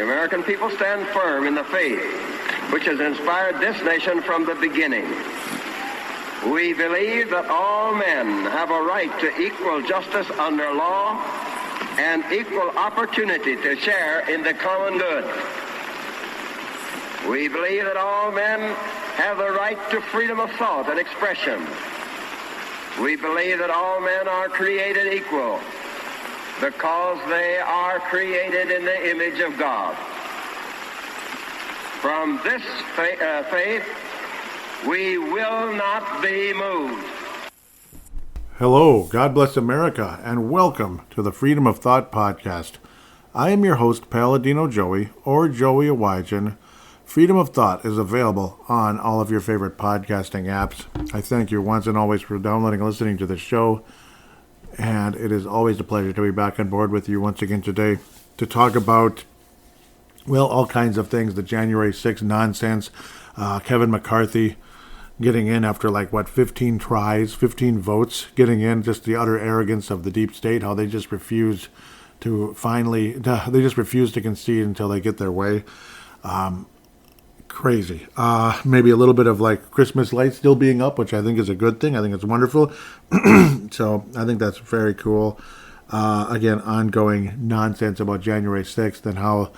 the American people stand firm in the faith which has inspired this nation from the beginning. We believe that all men have a right to equal justice under law and equal opportunity to share in the common good. We believe that all men have the right to freedom of thought and expression. We believe that all men are created equal because they are created in the image of God. From this faith, we will not be moved. Hello, God bless America, and welcome to the Freedom of Thought podcast. I am your host, Paladino Joey, or Joey Awajan. Freedom of Thought is available on all of your favorite podcasting apps. I thank you once and always for downloading and listening to the show, and it is always a pleasure to be back on board with you once again today to talk about, well, all kinds of things. The January 6th nonsense, Kevin McCarthy getting in after 15 tries, 15 votes, getting in, just the utter arrogance of the deep state, how they just refuse to concede until they get their way. Crazy. Maybe a little bit of Christmas lights still being up, which I think is a good thing. I think it's wonderful. So I think that's very cool. Again, ongoing nonsense about January 6th and how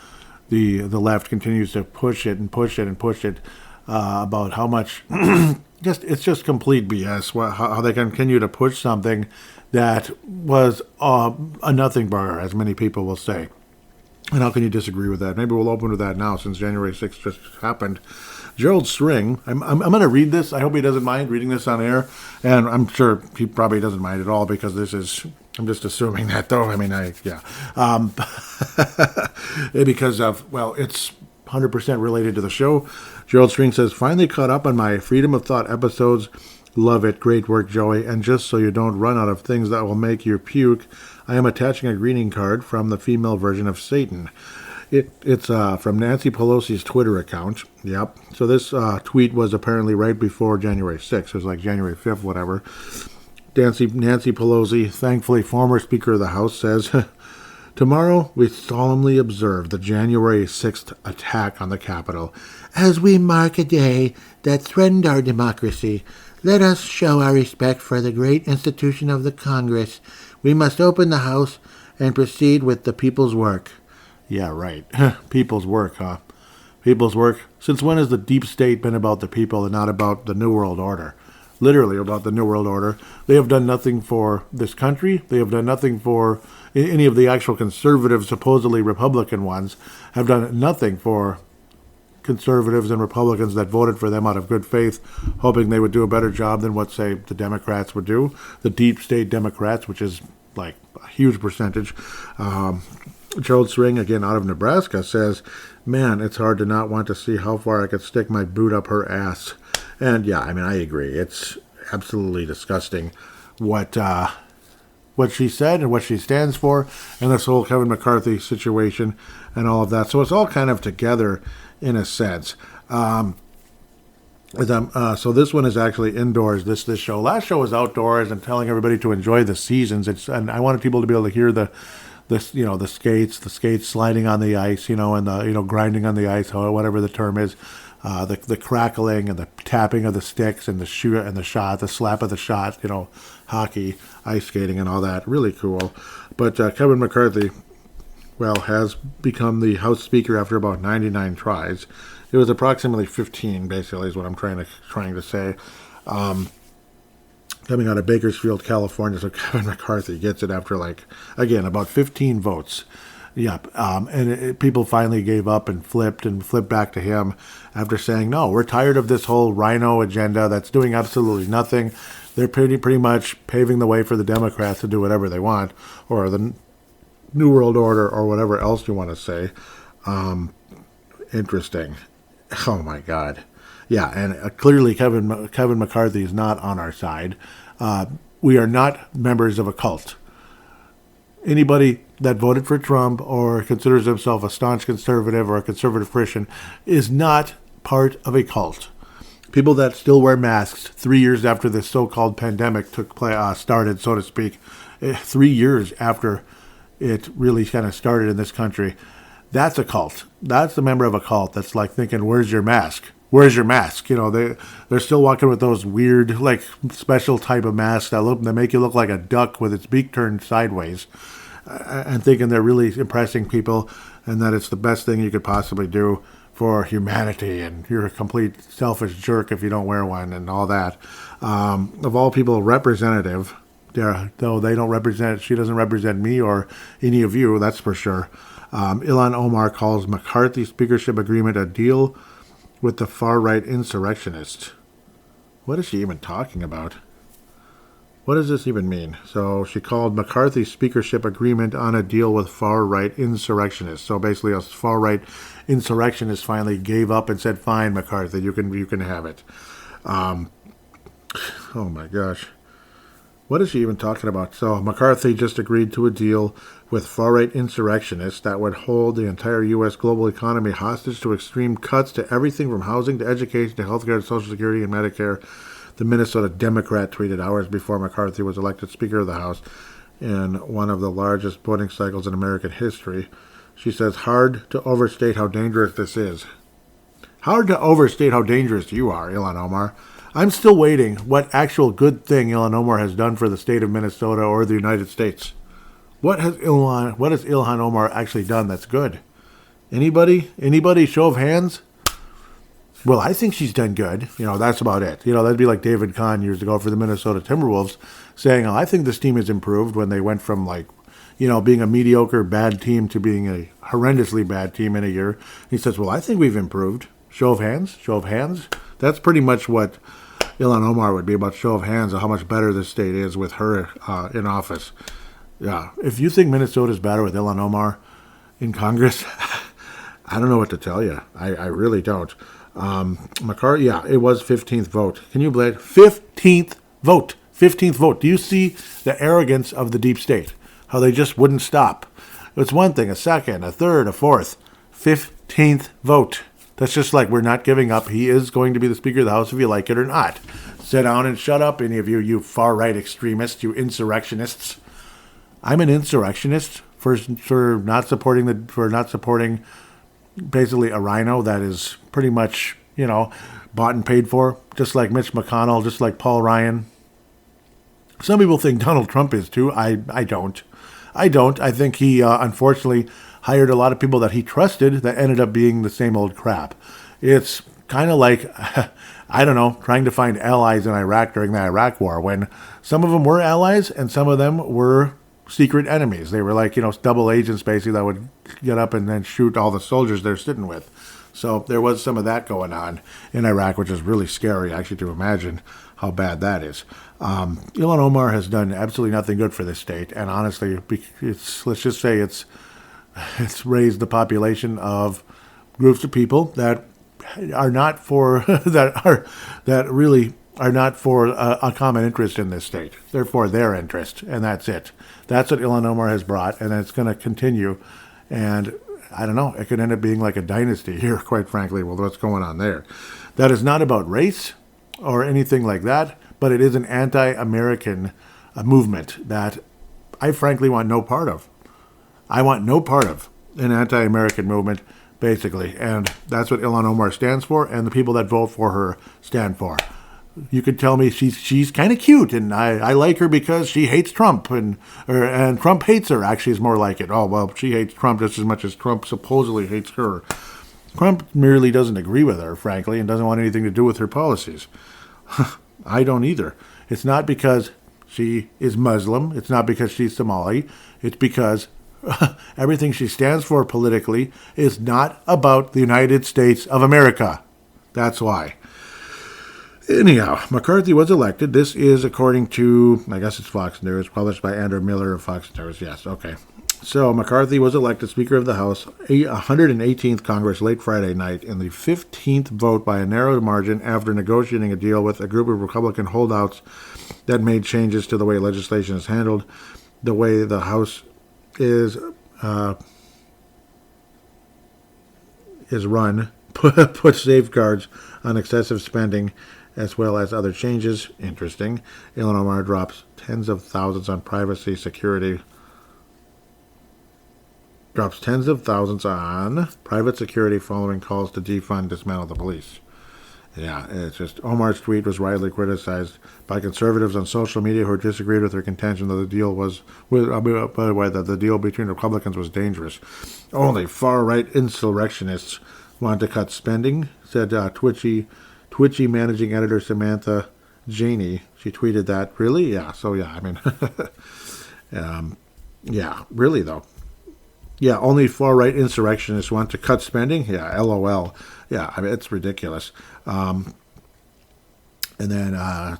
the left continues to push it about how much it's just complete BS. How they continue to push something that was a nothing burger, as many people will say. And how can you disagree with that? Maybe we'll open with that now, since January 6th just happened. Gerald Syring, I'm going to read this. I hope he doesn't mind reading this on air. And I'm sure he probably doesn't mind at all, because I'm just assuming that, though. Because it's 100% related to the show. Gerald Syring says, finally caught up on my Freedom of Thought episodes. Love it. Great work, Joey. And just so you don't run out of things that will make you puke, I am attaching a greeting card from the female version of Satan. It's from Nancy Pelosi's Twitter account. Yep. So this tweet was apparently right before January 6th. It was like January 5th, whatever. Nancy Pelosi, thankfully former Speaker of the House, says, tomorrow we solemnly observe the January 6th attack on the Capitol. As we mark a day that threatened our democracy, let us show our respect for the great institution of the Congress. We must open the House and proceed with the people's work. Yeah, right. People's work, huh? People's work. Since when has the deep state been about the people and not about the New World Order? Literally about the New World Order. They have done nothing for this country. They have done nothing for any of the actual conservative, supposedly Republican ones, have done nothing for conservatives and Republicans that voted for them out of good faith, hoping they would do a better job than what, say, the Democrats would do. The deep state Democrats, which is a huge percentage. Gerald Syring, again out of Nebraska, says, man, it's hard to not want to see how far I could stick my boot up her ass. And yeah, I agree. It's absolutely disgusting what she said and what she stands for, and this whole Kevin McCarthy situation and all of that. So it's all kind of together in a sense. So this one is actually indoors, this show. Last show was outdoors and telling everybody to enjoy the seasons. And I wanted people to be able to hear the skates sliding on the ice, and the, grinding on the ice, whatever the term is, the crackling and the tapping of the sticks and the shoot and the shot, the slap of the shot, hockey, ice skating and all that. Really cool. But Kevin McCarthy, has become the House Speaker after about 99 tries. It was approximately 15, basically, is what I'm trying to say. Coming out of Bakersfield, California, so Kevin McCarthy gets it after, about 15 votes. Yep. And people finally gave up and flipped back to him after saying, no, we're tired of this whole RINO agenda that's doing absolutely nothing. They're pretty much paving the way for the Democrats to do whatever they want, or the New World Order, or whatever else you want to say. Interesting. Oh my God. Yeah, and clearly Kevin McCarthy is not on our side. We are not members of a cult. Anybody that voted for Trump or considers himself a staunch conservative or a conservative Christian is not part of a cult. People that still wear masks 3 years after this so-called pandemic started, so to speak, 3 years after it really kind of started in this country, That's a cult. That's a member of a cult that's like thinking, where's your mask? Where's your mask? You know, they're still walking with those weird, like, special type of masks that make you look like a duck with its beak turned sideways, and thinking they're really impressing people and that it's the best thing you could possibly do for humanity, and you're a complete selfish jerk if you don't wear one and all that. Of all people, representative, though they don't represent, she doesn't represent me or any of you, that's for sure. Ilhan Omar calls McCarthy speakership agreement a deal with the far-right insurrectionists. What is she even talking about? What does this even mean? So she called McCarthy's speakership agreement on a deal with far-right insurrectionists. So basically a far-right insurrectionist finally gave up and said, fine, McCarthy, you can have it. Oh my gosh. What is she even talking about? So McCarthy just agreed to a deal with far-right insurrectionists that would hold the entire U.S. global economy hostage to extreme cuts to everything from housing to education to healthcare to Social Security and Medicare. The Minnesota Democrat tweeted hours before McCarthy was elected Speaker of the House in one of the largest voting cycles in American history. She says, hard to overstate how dangerous this is. Hard to overstate how dangerous you are, Ilhan Omar. I'm still waiting what actual good thing Ilhan Omar has done for the state of Minnesota or the United States. What has Ilhan Omar actually done that's good? Anybody? Anybody? Show of hands? Well, I think she's done good. You know, that's about it. You know, that'd be like David Kahn years ago for the Minnesota Timberwolves saying, oh, I think this team has improved when they went from, like, you know, being a mediocre bad team to being a horrendously bad team in a year. He says, well, I think we've improved. Show of hands? Show of hands? That's pretty much what Ilhan Omar would be, about show of hands of how much better this state is with her in office. Yeah, if you think Minnesota's better with Ilhan Omar in Congress, I don't know what to tell you. I really don't. McCarthy, yeah, it was 15th vote. Can you believe it? 15th vote. 15th vote. Do you see the arrogance of the deep state? How they just wouldn't stop. It's one thing, a second, a third, a fourth. 15th vote. That's just like, we're not giving up. He is going to be the Speaker of the House if you like it or not. Sit down and shut up, any of you, you far-right extremists, you insurrectionists. I'm an insurrectionist for not supporting basically a RINO that is pretty much, you know, bought and paid for, just like Mitch McConnell, just like Paul Ryan. Some people think Donald Trump is too. I don't. I think he, unfortunately, hired a lot of people that he trusted that ended up being the same old crap. It's kind of like, I don't know, trying to find allies in Iraq during the Iraq War, when some of them were allies and some of them were secret enemies. They were like, you know, double agents basically that would get up and then shoot all the soldiers they're sitting with. So there was some of that going on in Iraq, which is really scary actually to imagine how bad that is. Ilhan Omar has done absolutely nothing good for this state, and honestly, let's just say it's raised the population of groups of people that are not for that really are not for a common interest in this state. They're for their interest, and that's it. That's what Ilhan Omar has brought, and it's going to continue. And I don't know, it could end up being like a dynasty here, quite frankly, with what's going on there. That is not about race or anything like that, but it is an anti-American movement that I frankly want no part of. I want no part of an anti-American movement, basically. And that's what Ilhan Omar stands for, and the people that vote for her stand for. You could tell me she's kind of cute, and I like her because she hates Trump, and Trump hates her, actually, is more like it. Oh, well, she hates Trump just as much as Trump supposedly hates her. Trump merely doesn't agree with her, frankly, and doesn't want anything to do with her policies. I don't either. It's not because she is Muslim. It's not because she's Somali. It's because everything she stands for politically is not about the United States of America. That's why. Anyhow, McCarthy was elected. This is according to, I guess it's Fox News, published by Andrew Miller of Fox News. Yes, okay. So McCarthy was elected Speaker of the House, 118th Congress, late Friday night, in the 15th vote by a narrow margin after negotiating a deal with a group of Republican holdouts that made changes to the way legislation is handled, the way the House is run, put safeguards on excessive spending, as well as other changes. Interesting. Ilhan Omar drops tens of thousands on privacy, security. drops tens of thousands on private security following calls to defund, dismantle the police. Yeah, it's just Omar's tweet was widely criticized by conservatives on social media who disagreed with her contention that the deal by the way, that the deal between Republicans was dangerous. Only far-right insurrectionists want to cut spending, said Twitchy managing editor Samantha Janey. She tweeted that. Really? Yeah. So yeah, I mean, yeah, really though. Yeah, only far-right insurrectionists want to cut spending? Yeah, LOL. Yeah, I mean, it's ridiculous. And then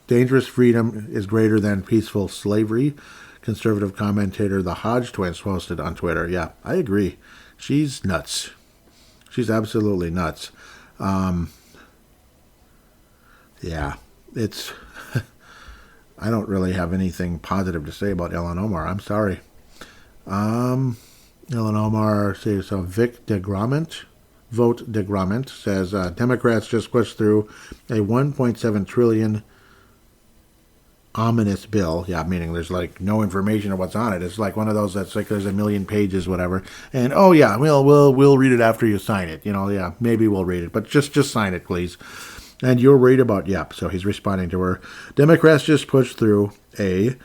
dangerous freedom is greater than peaceful slavery. Conservative commentator the Hodge twins posted on Twitter. Yeah, I agree. She's nuts. She's absolutely nuts. Yeah, it's... I don't really have anything positive to say about Ilhan Omar. I'm sorry. Ilhan Omar says Vote DeGrament says Democrats just pushed through a $1.7 trillion ominous bill. Yeah, meaning there's like no information of what's on it. It's like one of those that's like there's a million pages, whatever. And oh yeah, we'll read it after you sign it. You know, yeah, maybe we'll read it, but just sign it, please. And you're worried about so he's responding to her. Democrats just pushed through a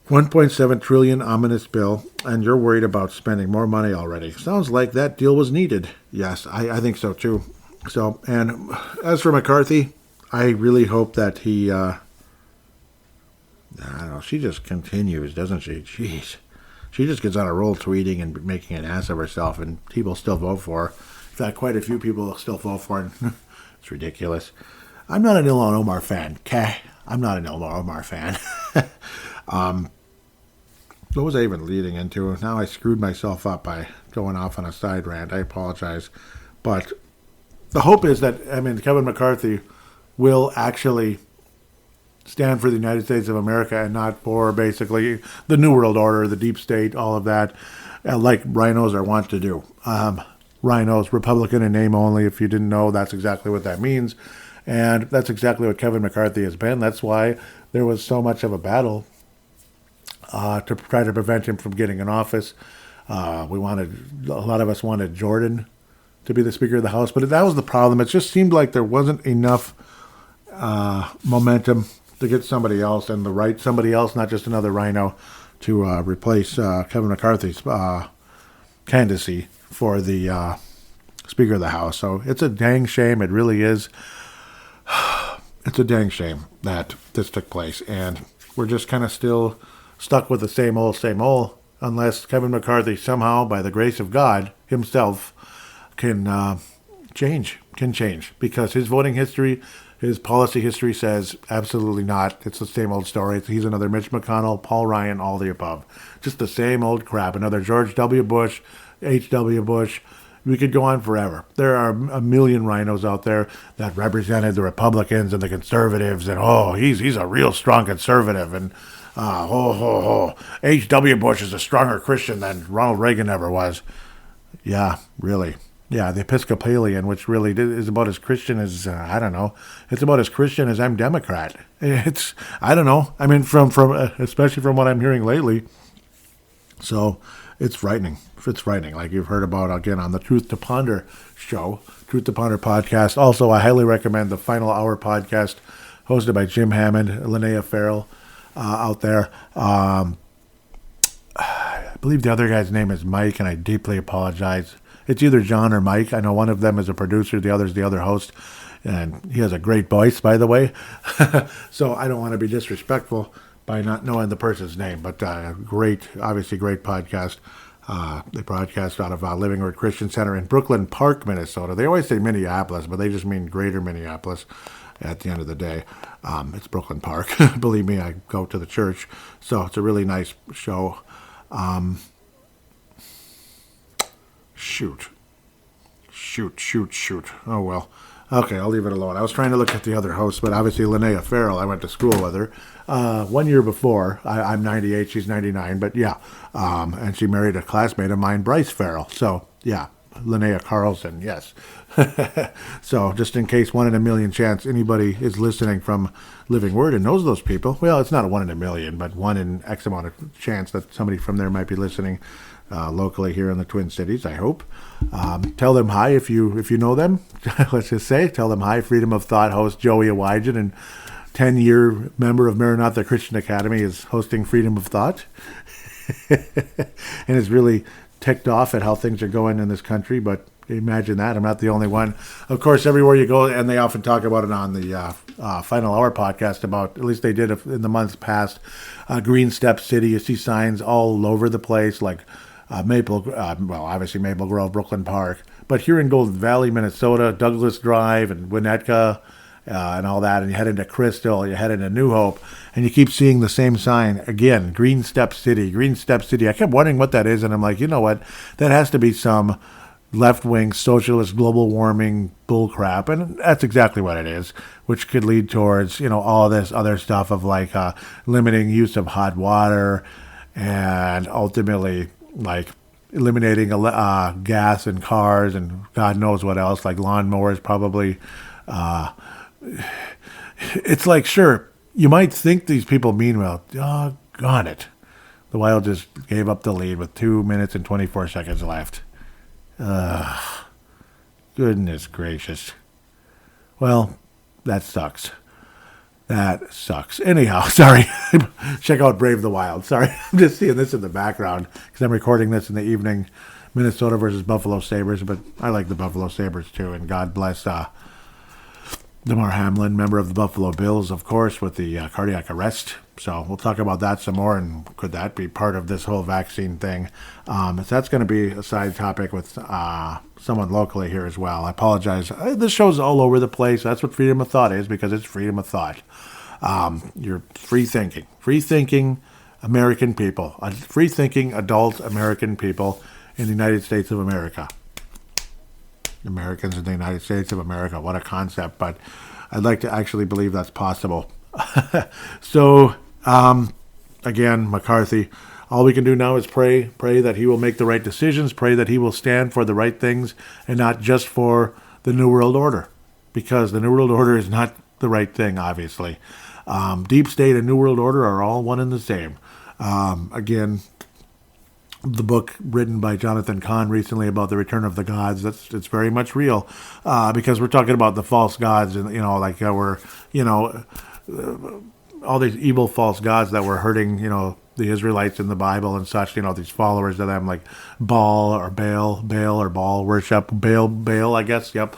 $1.7 trillion ominous bill, and you're worried about spending more money already. Sounds like that deal was needed. Yes, I think so too. So, and as for McCarthy, I really hope that he, I don't know, she just continues, doesn't she? Jeez. She just gets on a roll tweeting and making an ass of herself, and people still vote for her. In fact, quite a few people still vote for her. It's ridiculous. I'm not an Ilhan Omar fan. I'm not an Ilhan Omar fan. What was I even leading into? Now I screwed myself up by going off on a side rant. I apologize. But the hope is that, Kevin McCarthy will actually stand for the United States of America and not for basically the New World Order, the deep state, all of that, like RINOs are wont to do. RINOs, Republican in name only. If you didn't know, that's exactly what that means. And that's exactly what Kevin McCarthy has been. That's why there was so much of a battle to try to prevent him from getting in office. A lot of us wanted Jordan to be the Speaker of the House, but that was the problem. It just seemed like there wasn't enough momentum to get somebody else, and somebody else, not just another RINO, to replace Kevin McCarthy's candidacy for the Speaker of the House. So it's a dang shame. It really is. It's a dang shame that this took place, and we're just kind of still stuck with the same old, unless Kevin McCarthy somehow, by the grace of God himself, can change, because his voting history, his policy history says absolutely not. It's the same old story. He's another Mitch McConnell, Paul Ryan, all the above. Just the same old crap. Another George W. Bush, H.W. Bush. We could go on forever. There are a million RINOs out there that represented the Republicans and the conservatives, and he's a real strong conservative, and H.W. Bush is a stronger Christian than Ronald Reagan ever was. Yeah, really. Yeah, the Episcopalian, which really is about as Christian as, I don't know. It's about as Christian as I'm Democrat. It's, I don't know. I mean, from especially from what I'm hearing lately. So it's frightening. It's frightening, like you've heard about, again, on the Truth to Ponder show, Truth to Ponder podcast. Also, I highly recommend the Final Hour podcast hosted by Jim Hammond, Linnea Farrell out there. I believe the other guy's name is Mike, and I deeply apologize. It's either John or Mike. I know one of them is a producer, the other's the other host, and he has a great voice, by the way. So I don't want to be disrespectful by not knowing the person's name, but obviously great podcast. They broadcast out of Living Word Christian Center in Brooklyn Park, Minnesota. They always say Minneapolis, but they just mean greater Minneapolis at the end of the day. It's Brooklyn Park. Believe me, I go to the church. So it's a really nice show. Shoot. Oh, well. Okay, I'll leave it alone. I was trying to look at the other hosts, but obviously Linnea Farrell, I went to school with her 1 year before. I'm 98, she's 99, but yeah. And she married a classmate of mine, Bryce Farrell. So, yeah, Linnea Carlson, yes. So just in case 1 in a million chance anybody is listening from Living Word and knows those people, well, it's not a 1 in a million, but 1 in X amount of chance that somebody from there might be listening locally here in the Twin Cities, I hope. Tell them hi if you know them. Let's just say, tell them hi. Freedom of Thought host Joey Awajan, and 10-year member of Maranatha Christian Academy, is hosting Freedom of Thought. And is really ticked off at how things are going in this country, but imagine that. I'm not the only one. Of course, everywhere you go, and they often talk about it on the Final Hour podcast about, at least they did in the months past, Green Step City. You see signs all over the place, like obviously Maple Grove, Brooklyn Park. But here in Golden Valley, Minnesota, Douglas Drive and Winnetka and all that, and you head into Crystal, you head into New Hope, and you keep seeing the same sign again, Green Step City, Green Step City. I kept wondering what that is, and I'm like, you know what? That has to be some left-wing socialist global warming bullcrap, and that's exactly what it is, which could lead towards, all this other stuff of like limiting use of hot water and ultimately like eliminating gas in cars and God knows what else, like lawnmowers probably. It's like, sure, you might think these people mean well. Doggone it. The Wild just gave up the lead with 2 minutes and 24 seconds left. Goodness gracious. Well, that sucks. That sucks. Anyhow, sorry. Check out Brave the Wild. Sorry, I'm just seeing this in the background because I'm recording this in the evening. Minnesota versus Buffalo Sabres, but I like the Buffalo Sabres too, and God bless Demar Hamlin, member of the Buffalo Bills, of course, with the cardiac arrest. So we'll talk about that some more, and could that be part of this whole vaccine thing? So that's going to be a side topic with someone locally here as well. I apologize. This show's all over the place. That's what Freedom of Thought is, because it's freedom of thought. You're free-thinking American people, free-thinking adult American people in the United States of America. Americans in the United States of America. What a concept, but I'd like to actually believe that's possible. So, again, McCarthy, all we can do now is pray that he will make the right decisions, pray that he will stand for the right things and not just for the New World Order, because the New World Order is not the right thing, obviously. Deep State and New World Order are all one and the same. Again, the book written by Jonathan Cahn recently about the return of the gods, it's very much real, because we're talking about the false gods, and all these evil false gods that were hurting the Israelites in the Bible and such, these followers of them, like Baal or Baal worship, Baal, I guess. Yep.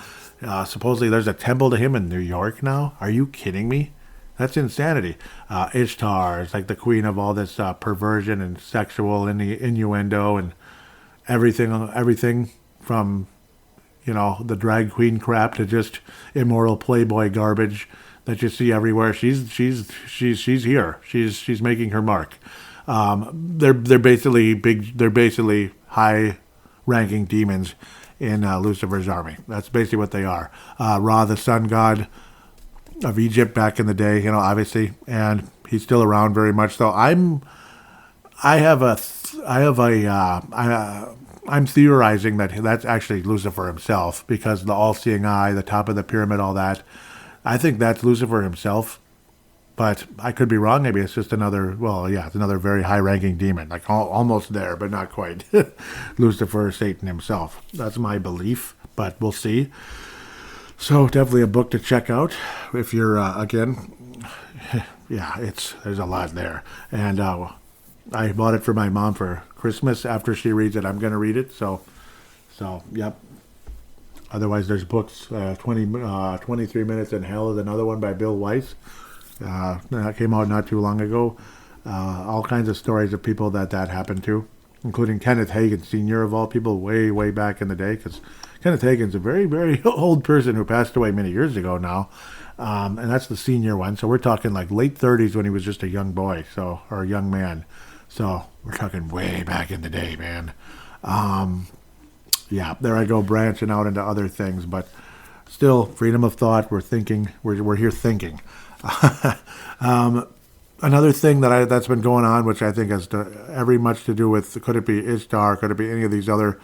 Supposedly there's a temple to him in New York now. Are you kidding me? That's insanity. Ishtar is like the queen of all this perversion and sexual innuendo and everything from, the drag queen crap to just immoral Playboy garbage that you see everywhere. She's here. She's making her mark. They're basically high-ranking demons in Lucifer's army. That's basically what they are. Ra, the sun god of Egypt back in the day, obviously, and he's still around very much. So I'm theorizing that that's actually Lucifer himself, because the all-seeing eye, the top of the pyramid, all that. I think that's Lucifer himself, but I could be wrong. Maybe it's just it's another very high-ranking demon, like almost there, but not quite. Lucifer, Satan himself. That's my belief, but we'll see. So definitely a book to check out if you're, there's a lot there. And I bought it for my mom for Christmas. After she reads it, I'm going to read it. So, yep. Otherwise, there's books, 23 Minutes in Hell is another one by Bill Weiss. That came out not too long ago. All kinds of stories of people that happened to, including Kenneth Hagin, Sr. of all people, way, way back in the day, because Kenneth Hagin's a very, very old person who passed away many years ago now. And that's the senior one. So we're talking like late 30s when he was just a young boy, or a young man. So we're talking way back in the day, man. There I go, branching out into other things, but still, freedom of thought. We're thinking. We're here thinking. Another thing that's been going on, which I think has every much to do with, could it be Ishtar? Could it be any of these other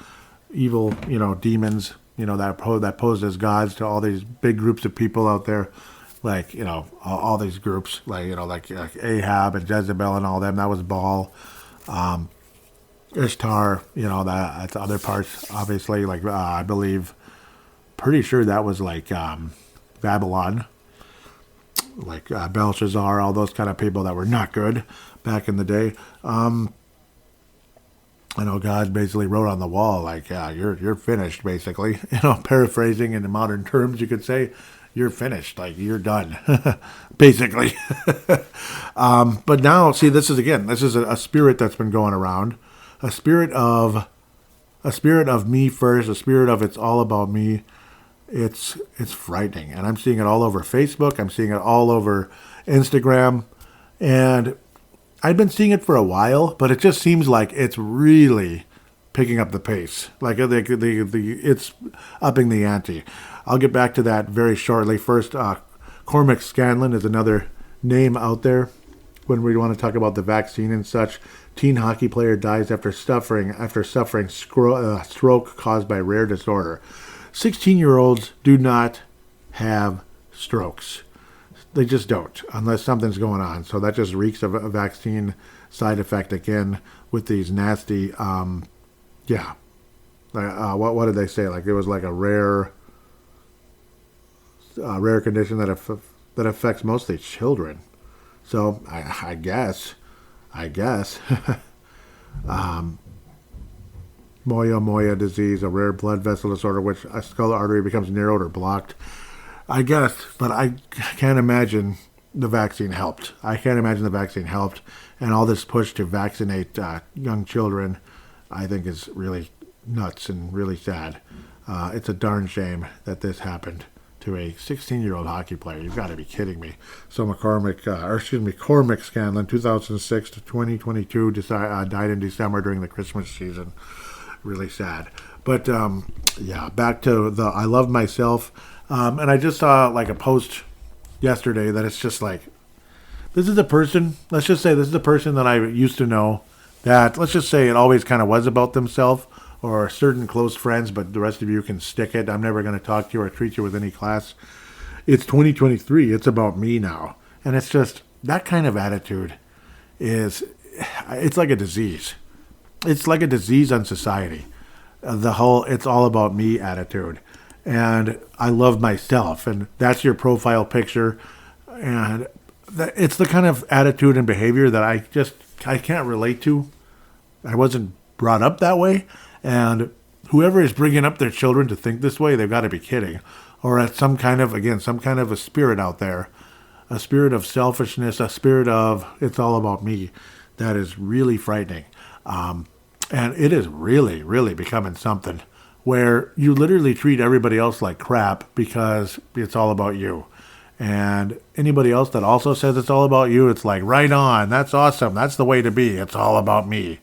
evil, demons, that posed as gods to all these big groups of people out there, like, all these groups, like Ahab and Jezebel and all them. That was Baal. Ishtar, that's other parts, obviously, like, I believe, pretty sure that was like Babylon, like Belshazzar, all those kind of people that were not good back in the day. I know God basically wrote on the wall, like, yeah, you're finished, basically. Paraphrasing in the modern terms, you could say, you're finished, like, you're done, basically. But now, see, this is a spirit that's been going around, a spirit of me first, a spirit of it's all about me. It's frightening, and I'm seeing it all over Facebook. I'm seeing it all over Instagram, and I've been seeing it for a while, but it just seems like it's really picking up the pace. Like it's upping the ante. I'll get back to that very shortly. First, Cormac Scanlon is another name out there when we want to talk about the vaccine and such. Teen hockey player dies after suffering stroke caused by rare disorder. 16-year-olds do not have strokes. They just don't, unless something's going on. So that just reeks of a vaccine side effect again with these nasty, what did they say? Like it was like a rare condition that affects mostly children. So I guess, Moya disease, a rare blood vessel disorder, which a skull artery becomes narrowed or blocked. I guess, but I can't imagine the vaccine helped. And all this push to vaccinate young children, I think, is really nuts and really sad. It's a darn shame that this happened to a 16-year-old hockey player. You've got to be kidding me. So Cormac Scanlon, 2006 to 2022, died in December during the Christmas season. Really sad. But, back to the I love myself. And I just saw like a post yesterday that it's just like, this is a person that I used to know that, let's just say it always kind of was about themselves or certain close friends, but the rest of you can stick it. I'm never going to talk to you or treat you with any class. It's 2023. It's about me now. And it's just that kind of attitude it's like a disease. It's like a disease on society. The whole it's all about me attitude. And I love myself, and that's your profile picture, and it's the kind of attitude and behavior that I can't relate to. I wasn't brought up that way, and whoever is bringing up their children to think this way, they've got to be kidding, or at some kind of a spirit out there, a spirit of selfishness, a spirit of it's all about me, that is really frightening, and it is really, really becoming something where you literally treat everybody else like crap because it's all about you. And anybody else that also says it's all about you, it's like, right on, that's awesome, that's the way to be, it's all about me.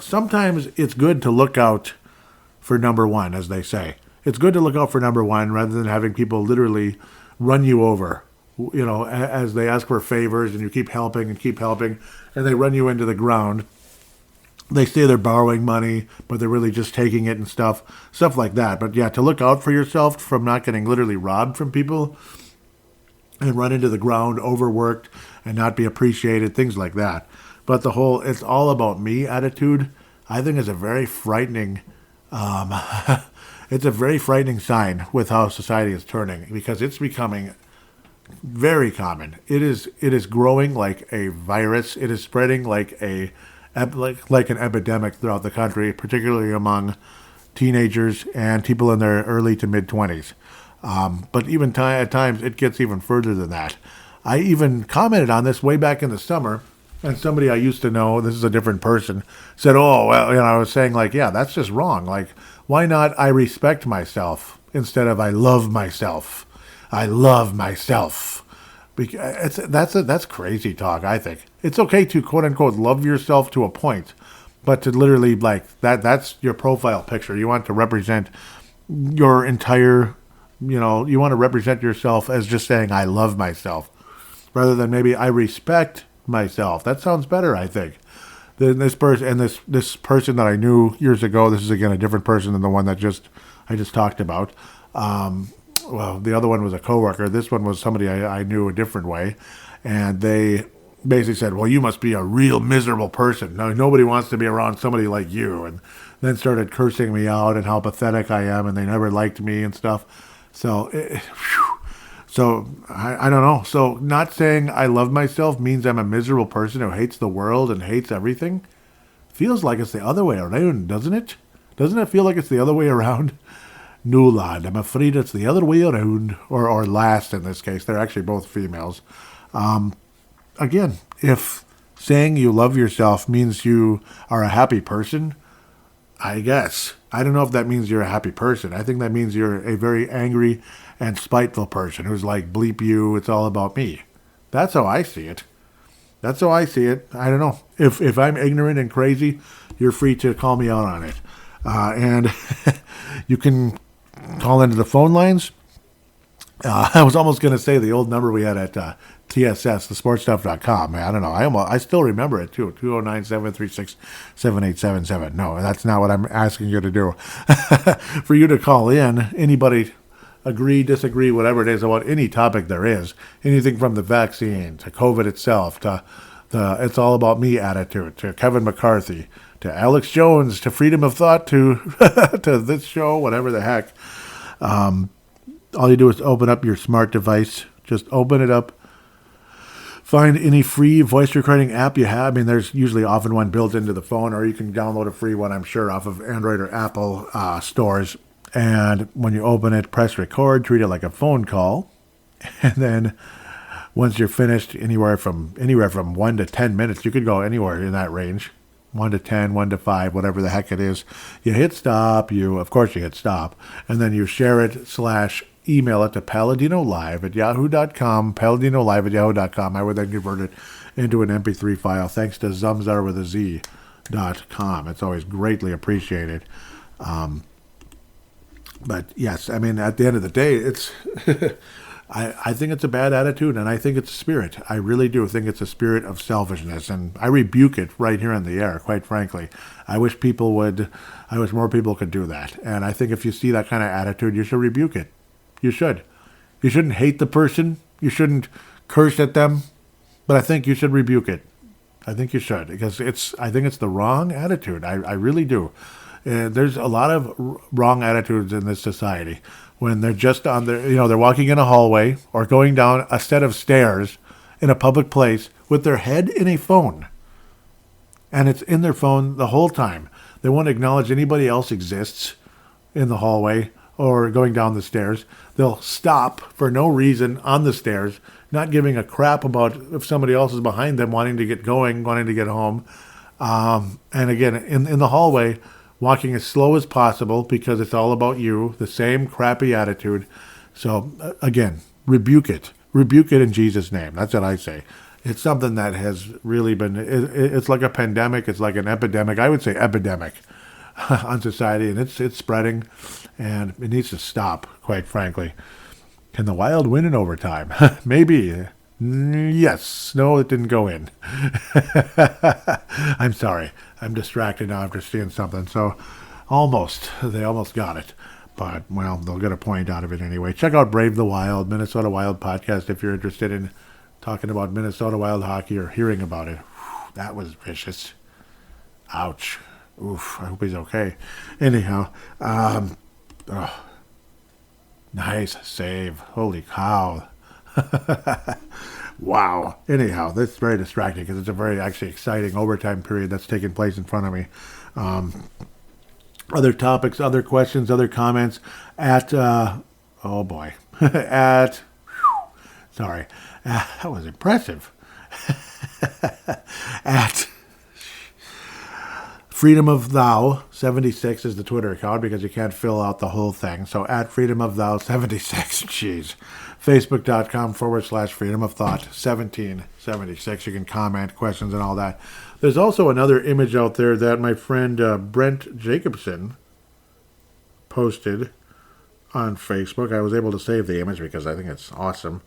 Sometimes it's good to look out for number one, as they say. It's good to look out for number one rather than having people literally run you over, as they ask for favors and you keep helping, and they run you into the ground. They say they're borrowing money, but they're really just taking it and stuff like that. But yeah, to look out for yourself from not getting literally robbed from people and run into the ground, overworked, and not be appreciated, things like that. But the whole it's all about me attitude, I think is a very frightening, it's a very frightening sign with how society is turning, because it's becoming very common. It is growing like a virus. It is spreading like an epidemic throughout the country, particularly among teenagers and people in their early to mid-20s. But even at times, it gets even further than that. I even commented on this way back in the summer, and somebody I used to know, this is a different person, said, oh, well, I was saying, like, yeah, that's just wrong. Like, why not I respect myself instead of I love myself? I love myself. That's crazy talk, I think. It's okay to, quote-unquote, love yourself to a point, but to literally, like, that's your profile picture. You want to represent your entire, you want to represent yourself as just saying, I love myself, rather than maybe I respect myself. That sounds better, I think. this person and this person that I knew years ago. This is again a different person than the one that I just talked about. Well, the other one was a coworker. This one was somebody I knew a different way, and they basically said, "Well, you must be a real miserable person. No, nobody wants to be around somebody like you." And then started cursing me out and how pathetic I am, and they never liked me and stuff. So, I don't know. So, not saying I love myself means I'm a miserable person who hates the world and hates everything. Feels like it's the other way around, doesn't it? Doesn't it feel like it's the other way around? No, lad, I'm afraid it's the other way around, or last in this case. They're actually both females. Again, if saying you love yourself means you are a happy person, I guess. I don't know if that means you're a happy person. I think that means you're a very angry and spiteful person who's like, bleep you, it's all about me. That's how I see it. That's how I see it. I don't know. If I'm ignorant and crazy, you're free to call me out on it. And you can call into the phone lines. I was almost going to say the old number we had at TSS, thesportstuff.com. I don't know. I still remember it, too. 209-736-7877. No, that's not what I'm asking you to do. For you to call in, anybody agree, disagree, whatever it is, about any topic there is. Anything from the vaccine to COVID itself to the it's all about me attitude to Kevin McCarthy to Alex Jones to freedom of thought to to this show, whatever the heck. All you do is open up your smart device. Just open it up. Find any free voice recording app you have. I mean, there's usually often one built into the phone, or you can download a free one, I'm sure, off of Android or Apple stores. And when you open it, press record, treat it like a phone call. And then once you're finished, anywhere from 1 to 10 minutes, you could go anywhere in that range. 1 to 10, 1 to 5, whatever the heck it is. You hit stop. Of course you hit stop. And then you share it / email it to paladinolive@yahoo.com, paladinolive@yahoo.com. I would then convert it into an MP3 file, thanks to Zumzar with a Z.com. It's always greatly appreciated. But yes, I mean, at the end of the day, it's I think it's a bad attitude, and I think it's a spirit. I really do think it's a spirit of selfishness, and I rebuke it right here on the air, quite frankly. I wish more people could do that. And I think if you see that kind of attitude, you should rebuke it. You should. You shouldn't hate the person. You shouldn't curse at them. But I think you should rebuke it. I think you should, because I think it's the wrong attitude. I really do. There's a lot of wrong attitudes in this society when they're just on they're walking in a hallway or going down a set of stairs in a public place with their head in a phone. And it's in their phone the whole time. They won't acknowledge anybody else exists in the hallway or going down the stairs. They'll stop for no reason on the stairs, not giving a crap about if somebody else is behind them wanting to get going, wanting to get home. And again, in the hallway, walking as slow as possible because it's all about you, the same crappy attitude. So again, rebuke it. Rebuke it in Jesus' name. That's what I say. It's something that has really been, it's like a pandemic. It's like an epidemic. I would say epidemic on society, and it's spreading, and it needs to stop, quite frankly. Can the Wild win in overtime? Maybe. Yes. No, it didn't go in. I'm sorry. I'm distracted now after seeing something. So they almost got it. But, well, they'll get a point out of it anyway. Check out Brave the Wild, Minnesota Wild podcast, if you're interested in talking about Minnesota Wild hockey or hearing about it. Whew, that was vicious. Ouch. Oof, I hope he's okay. Anyhow, nice save. Holy cow. Wow. Anyhow, this is very distracting because it's a very actually exciting overtime period that's taking place in front of me. Other topics, other questions, other comments at, that was impressive. At Freedom of Thou 76 is the Twitter account because you can't fill out the whole thing. So at Freedom of Thou 76, jeez. Facebook.com/Freedom of Thought 1776. You can comment, questions, and all that. There's also another image out there that my friend Brent Jacobson posted on Facebook. I was able to save the image because I think it's awesome.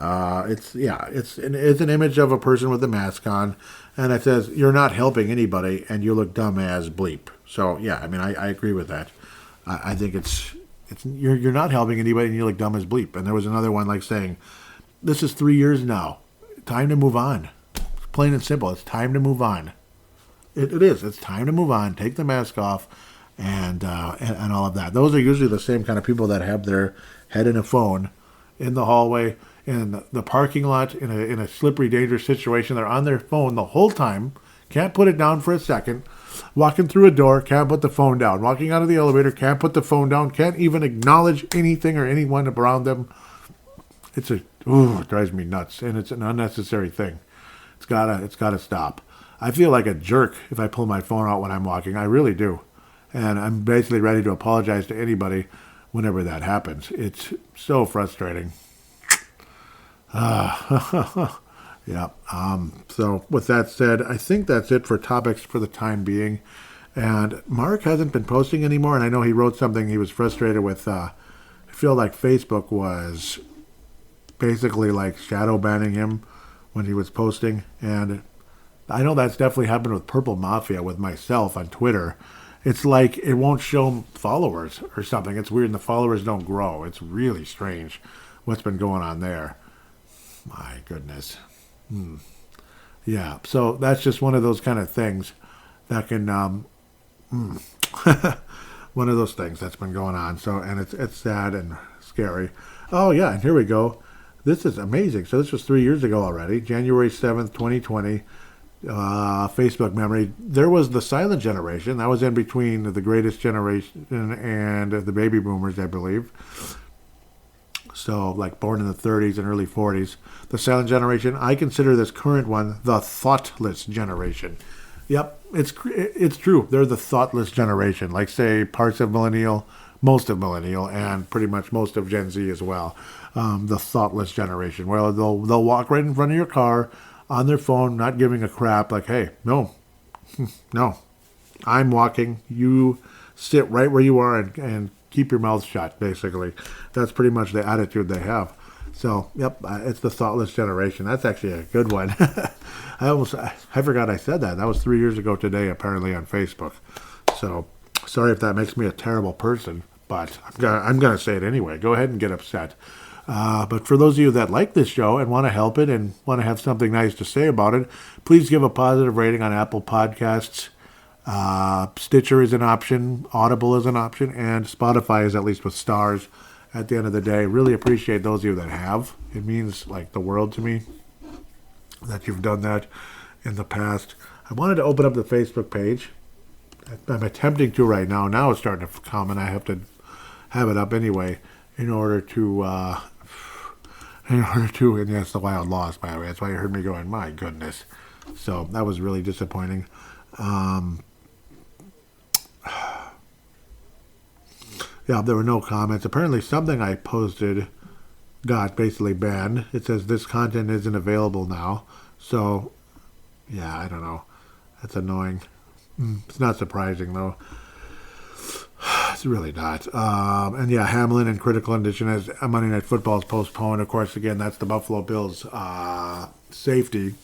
It's an image of a person with a mask on, and it says you're not helping anybody, and you look dumb as bleep. So yeah, I mean I agree with that. I think it's you're not helping anybody, and you look dumb as bleep. And there was another one like saying, this is 3 years now, time to move on. It's plain and simple. It's time to move on. It is. It's time to move on. Take the mask off, and all of that. Those are usually the same kind of people that have their head in a phone in the hallway, in the parking lot, in a slippery, dangerous situation. They're on their phone the whole time. Can't put it down for a second. Walking through a door, can't put the phone down. Walking out of the elevator, can't put the phone down. Can't even acknowledge anything or anyone around them. It drives me nuts, and it's an unnecessary thing. It's gotta stop. I feel like a jerk if I pull my phone out when I'm walking. I really do. And I'm basically ready to apologize to anybody whenever that happens. It's so frustrating. Yeah. So with that said, I think that's it for topics for the time being. And Mark hasn't been posting anymore, and I know he wrote something he was frustrated with. I feel like Facebook was basically like shadow banning him when he was posting. And I know that's definitely happened with Purple Mafia with myself on Twitter. It's like it won't show followers or something. It's weird, and the followers don't grow. It's really strange what's been going on there. My goodness. Yeah, so that's just one of those kind of things that can, one of those things that's been going on. So, and it's sad and scary. Oh, yeah, and here we go. This is amazing. So this was 3 years ago already, January 7th, 2020. Facebook memory. There was the silent generation. That was in between the greatest generation and the baby boomers, I believe. So, like born in the 30s and early 40s. The silent generation, I consider this current one the thoughtless generation. Yep, it's true. They're the thoughtless generation. Like, say, parts of millennial, most of millennial, and pretty much most of Gen Z as well. The thoughtless generation. Well, they'll walk right in front of your car on their phone, not giving a crap. Like, hey, no, I'm walking. You sit right where you are and keep your mouth shut, basically. That's pretty much the attitude they have. So, yep, it's the thoughtless generation. That's actually a good one. I forgot I said that. That was 3 years ago today, apparently, on Facebook. So, sorry if that makes me a terrible person, but I'm gonna say it anyway. Go ahead and get upset. But for those of you that like this show and want to help it and want to have something nice to say about it, please give a positive rating on Apple Podcasts. Stitcher is an option, Audible is an option, and Spotify is at least with stars at the end of the day. Really appreciate those of you that have. It means like the world to me that you've done that in the past. I wanted to open up the Facebook page. I'm attempting to right now. Now it's starting to come, and I have to have it up anyway in order to, and yes, the Wild Lost, by the way. That's why you heard me going, my goodness. So that was really disappointing. Yeah, there were no comments. Apparently something I posted got basically banned. It says this content isn't available now. So, yeah, I don't know. That's annoying. It's not surprising, though. It's really not. And yeah, Hamlin in critical condition as Monday Night Football is postponed. Of course, again, that's the Buffalo Bills safety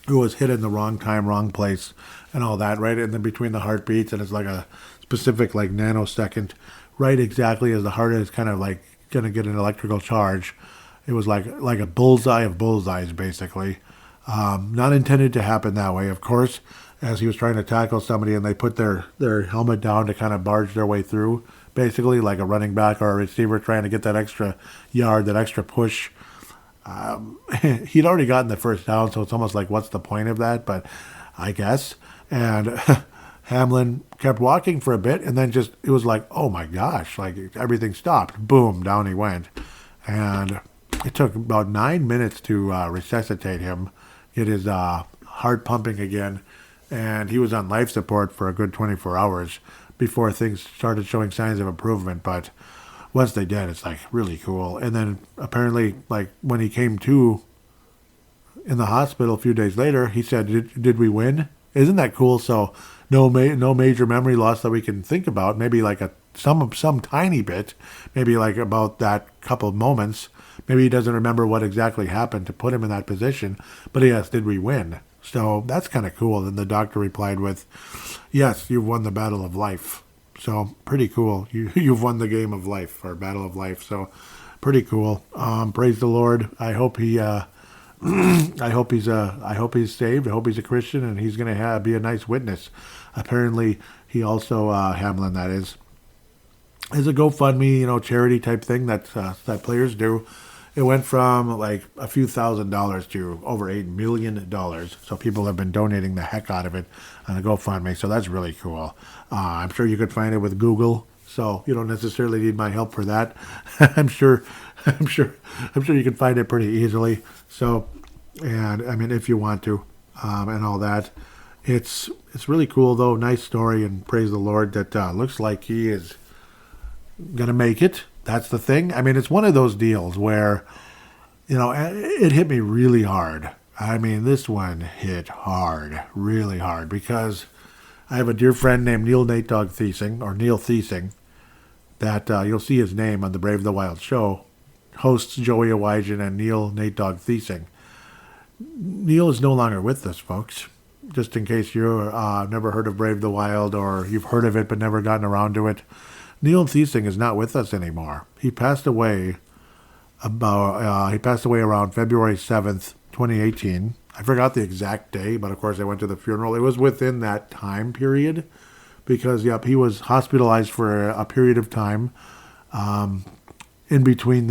who was hit in the wrong time, wrong place, and all that, right? And then between the heartbeats, and it's like a specific, like, nanosecond, right exactly as the heart is kind of like going to get an electrical charge. It was like a bullseye of bullseyes, basically. Not intended to happen that way, of course, as he was trying to tackle somebody and they put their helmet down to kind of barge their way through, basically, like a running back or a receiver trying to get that extra yard, that extra push. He'd already gotten the first down, so it's almost like, what's the point of that? But I guess. And Hamlin kept walking for a bit, and then just, it was like, oh my gosh, like everything stopped. Boom, down he went. And it took about 9 minutes to resuscitate him, get his heart pumping again. And he was on life support for a good 24 hours before things started showing signs of improvement. But once they did, it's like really cool. And then apparently, like when he came to in the hospital a few days later, he said, did we win? Isn't that cool? So no major memory loss that we can think about. Maybe like some tiny bit, maybe like about that couple of moments. Maybe he doesn't remember what exactly happened to put him in that position, but he asked, did we win? So that's kind of cool. And the doctor replied with, yes, you've won the battle of life. So pretty cool. You've won the game of life, or battle of life. So pretty cool. Praise the Lord. I hope he I hope he's saved. I hope he's a Christian, and he's going to be a nice witness. Apparently, he also Hamlin, that is a GoFundMe, charity type thing that players do. It went from like a few $1,000s to over $8 million. So people have been donating the heck out of it on a GoFundMe. So that's really cool. I'm sure you could find it with Google. So you don't necessarily need my help for that. I'm sure you can find it pretty easily. So, and I mean, if you want to, and all that, it's really cool though. Nice story, and praise the Lord that looks like he is gonna make it. That's the thing. I mean, it's one of those deals where, it hit me really hard. I mean, this one hit hard, really hard, because I have a dear friend named Neil Thiesing, that you'll see his name on the Brave the Wild show, hosts Joey Awajan and Neil Nate Dogg Thiesing. Neil is no longer with us, folks. Just in case you've never heard of Brave the Wild, or you've heard of it but never gotten around to it, Neil Thiesing is not with us anymore. He passed away around February 7th, 2018. I forgot the exact day, but of course I went to the funeral. It was within that time period because, he was hospitalized for a period of time in between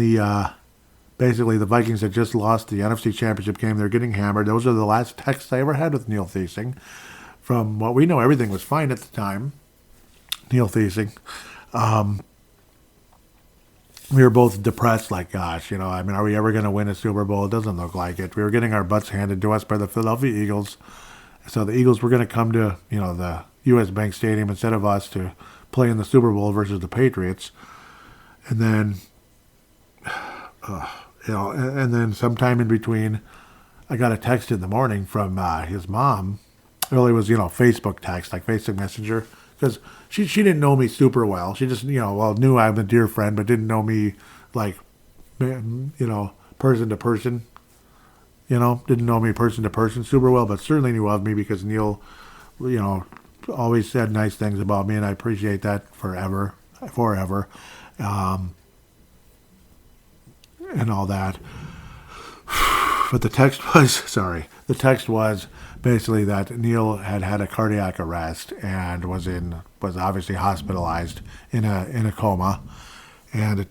basically the Vikings had just lost the NFC Championship game. They're getting hammered. Those are the last texts I ever had with Neil Thiesing. From what we know, everything was fine at the time. Neil Thiesing. We were both depressed, like, gosh, are we ever going to win a Super Bowl? It doesn't look like it. We were getting our butts handed to us by the Philadelphia Eagles. So the Eagles were going to come to, the U.S. Bank Stadium instead of us to play in the Super Bowl versus the Patriots. And then, and then sometime in between, I got a text in the morning from his mom. Well, it was, Facebook text, like Facebook Messenger. Because she didn't know me super well. She just, knew I'm a dear friend, but didn't know me, like, person to person. Didn't know me person to person super well, but certainly knew of me because Neil, always said nice things about me, and I appreciate that forever. And all that. But the text was basically that Neil had a cardiac arrest and was obviously hospitalized in a coma. And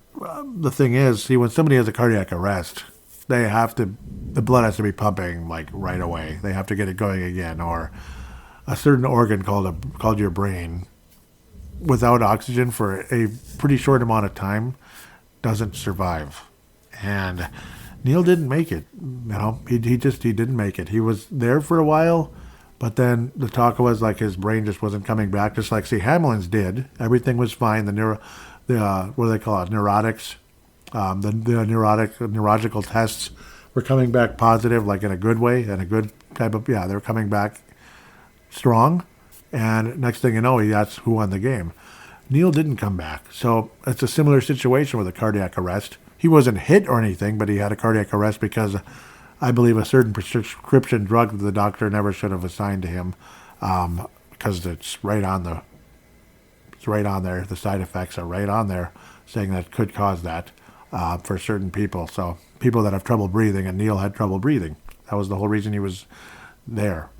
the thing is, when somebody has a cardiac arrest, the blood has to be pumping like right away. They have to get it going again, or a certain organ called your brain, without oxygen for a pretty short amount of time, doesn't survive. And Neil didn't make it. He didn't make it. He was there for a while, but then the talk was like his brain just wasn't coming back. Just like Hamlin's did. Everything was fine. What do they call it? Neurotics. The neurological tests were coming back positive, like in a good way, and a good type of, they were coming back strong. And next thing you know, that's who won the game. Neil didn't come back. So it's a similar situation with a cardiac arrest. He wasn't hit or anything, but he had a cardiac arrest because I believe a certain prescription drug that the doctor never should have assigned to him, because it's right on there. The side effects are right on there, saying that could cause that for certain people. So people that have trouble breathing, and Neil had trouble breathing. That was the whole reason he was there.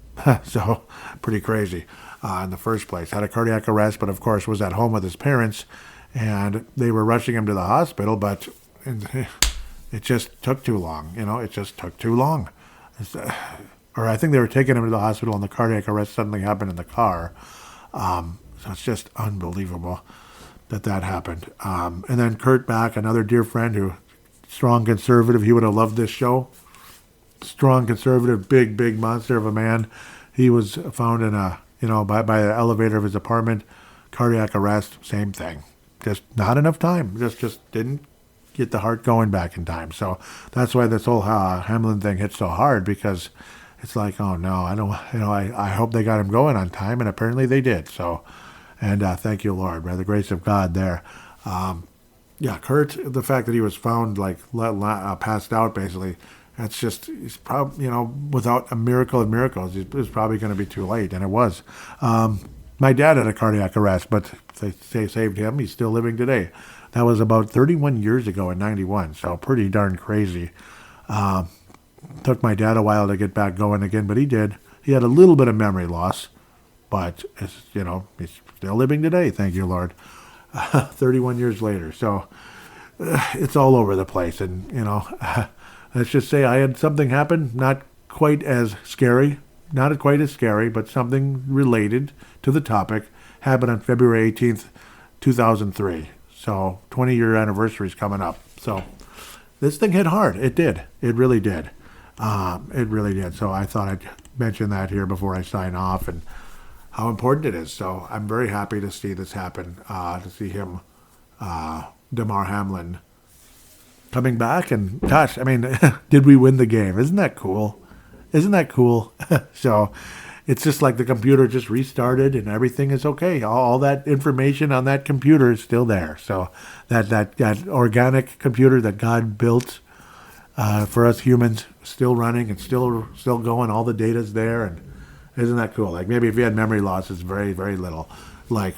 So pretty crazy in the first place. Had a cardiac arrest, but of course was at home with his parents, and they were rushing him to the hospital, but it just took too long. It just took too long. Or I think they were taking him to the hospital, and the cardiac arrest suddenly happened in the car. So it's just unbelievable that happened. And then Kurt Back, another dear friend who, strong conservative, he would have loved this show. Strong conservative, big monster of a man. He was found in by the elevator of his apartment. Cardiac arrest, same thing. Just not enough time. Just didn't get the heart going back in time. So that's why this whole Hamlin thing hits so hard, because it's like, oh no, I hope they got him going on time, and apparently they did. So, and thank you, Lord, by the grace of God there. Yeah, Kurt, the fact that he was found like passed out, basically, that's just, he's probably, without a miracle of miracles, it was probably going to be too late, and it was. My dad had a cardiac arrest, but they saved him. He's still living today. That was about 31 years ago in 91, so pretty darn crazy. Took my dad a while to get back going again, but he did. He had a little bit of memory loss, but, he's still living today, thank you, Lord. 31 years later, so it's all over the place, and, let's just say I had something happen, not quite as scary, but something related to the topic, happened on February 18th, 2003. So 20-year anniversary is coming up. So this thing hit hard. It did. It really did. It really did. So I thought I'd mention that here before I sign off and how important it is. So I'm very happy to see this happen, to see him, Demar Hamlin, coming back. And gosh, I mean, did we win the game? Isn't that cool? So it's just like the computer just restarted and everything is okay. All that information on that computer is still there. So that organic computer that God built for us humans, still running and still going. All the data's there, and isn't that cool? Like maybe if you had memory loss, it's very, very little. Like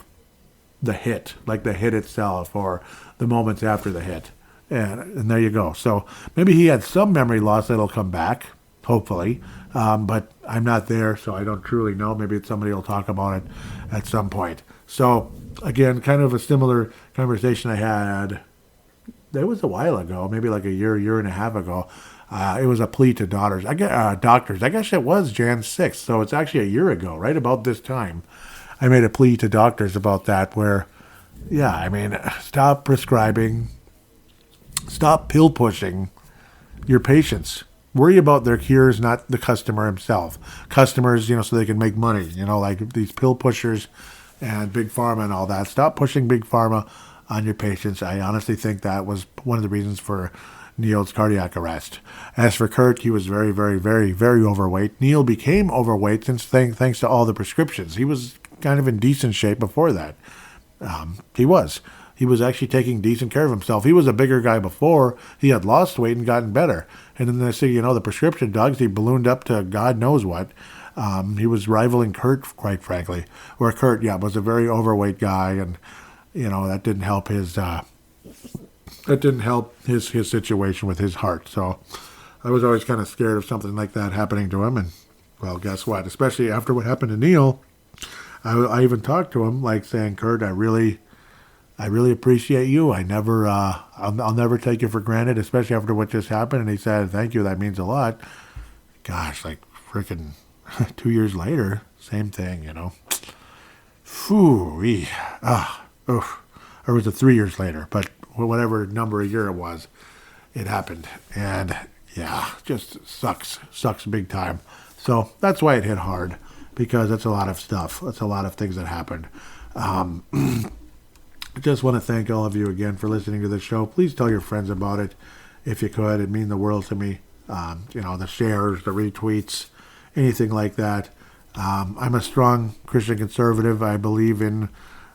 the hit itself, or the moments after the hit, and there you go. So maybe he had some memory loss that'll come back, hopefully. But I'm not there, so I don't truly know. Maybe somebody will talk about it at some point. So, again, kind of a similar conversation I had, that was a while ago, maybe like a year and a half ago. It was a plea to doctors. I guess it was Jan 6th, so it's actually a year ago, right about this time. I made a plea to doctors about that where, stop prescribing, stop pill pushing your patients. Worry about their cures, not the customer himself. Customers, so they can make money, like these pill pushers and Big Pharma and all that. Stop pushing Big Pharma on your patients. I honestly think that was one of the reasons for Neil's cardiac arrest. As for Kurt, he was very, very, very, very overweight. Neil became overweight thanks to all the prescriptions. He was kind of in decent shape before that. He was actually taking decent care of himself. He was a bigger guy before. He had lost weight and gotten better. And then they say, the prescription drugs, he ballooned up to God knows what. He was rivaling Kurt, quite frankly. Where Kurt, was a very overweight guy, and that didn't help his situation with his heart. So I was always kind of scared of something like that happening to him. And well, guess what? Especially after what happened to Neil, I even talked to him, like saying, Kurt, I really appreciate you. I'll never take you for granted, especially after what just happened. And he said, thank you. That means a lot. Gosh, like freaking 2 years later, same thing, Phoo-wee. Or was it 3 years later? But whatever number of year it was, it happened. And just sucks big time. So that's why it hit hard, because that's a lot of stuff. That's a lot of things that happened. I just want to thank all of you again for listening to the show. Please tell your friends about it if you could. It'd mean the world to me. The shares, the retweets, anything like that. I'm a strong Christian conservative. I believe in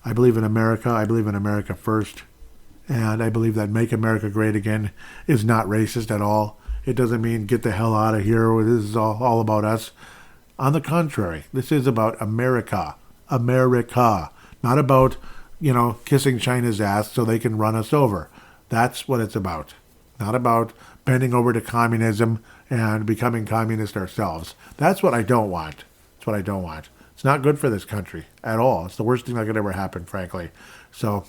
America. I believe in America first. And I believe that Make America Great Again is not racist at all. It doesn't mean get the hell out of here. This is all about us. On the contrary, this is about America. America. Not about kissing China's ass so they can run us over. That's what it's about. Not about bending over to communism and becoming communist ourselves. That's what I don't want. It's not good for this country at all. It's the worst thing that could ever happen, frankly. So,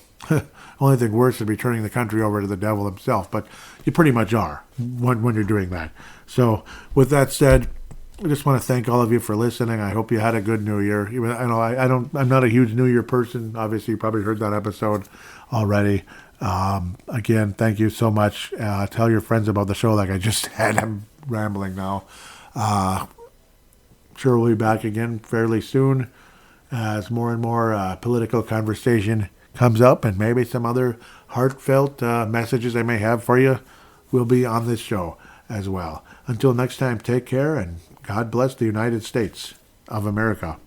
only thing worse would be turning the country over to the devil himself. But you pretty much are when you're doing that. So, with that said, I just want to thank all of you for listening. I hope you had a good New Year. I'm not a huge New Year person. Obviously, you probably heard that episode already. Again, thank you so much. Tell your friends about the show like I just said. I'm rambling now. Sure, we'll be back again fairly soon as more and more political conversation comes up, and maybe some other heartfelt messages I may have for you will be on this show as well. Until next time, take care, and God bless the United States of America.